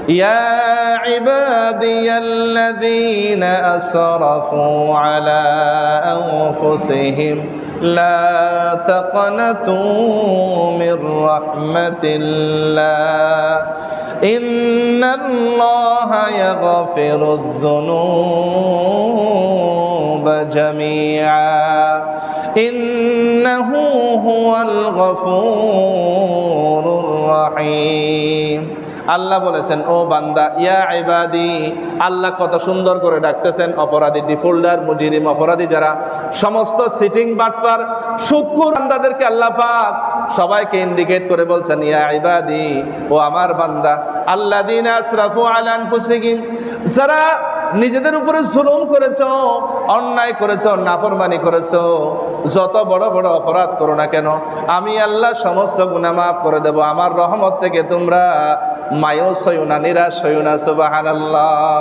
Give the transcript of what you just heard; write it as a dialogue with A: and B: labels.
A: ইয়া ইবাদিয়াল্লাযীনা আসরাফু আলা আনফুসিহিম লা তাকনাতু মির রাহমাতিল্লাহ ইন্নাল্লাহা ইয়াগফিরুয যুনুবা জামিআ ইন্নাহু হুয়াল গফুরুর রহিম। আল্লাহ বলেছেন, ও বান্দা, ইয়া ইবাদি, আল্লাহ কত সুন্দর করে ডাকতেছেন অপরাধী, ডিফল্টার, মুজরিম, অপরাধী যারা, সমস্ত সিটিং বাটপার সুদখোর বান্দাদেরকে আল্লাহ পাক সবাইকে ইন্ডিকেট করে বলছেন, ইয়া ইবাদি, ও আমার বান্দা, আল্লাযীনা আসরাফু আলা আনফুসিহিম, যারা নিজেদের উপরে জুলুম করেছো, অন্যায় করেছো, নাফরমানি করেছো, যত বড় বড় অপরাধ করো না কেন, আমি আল্লাহ সমস্ত গুনাহ মাফ করে দেব। আমার রহমত থেকে তোমরা মায়ুস হইও না, নিরাশ হইও না। সুবহানাল্লাহ।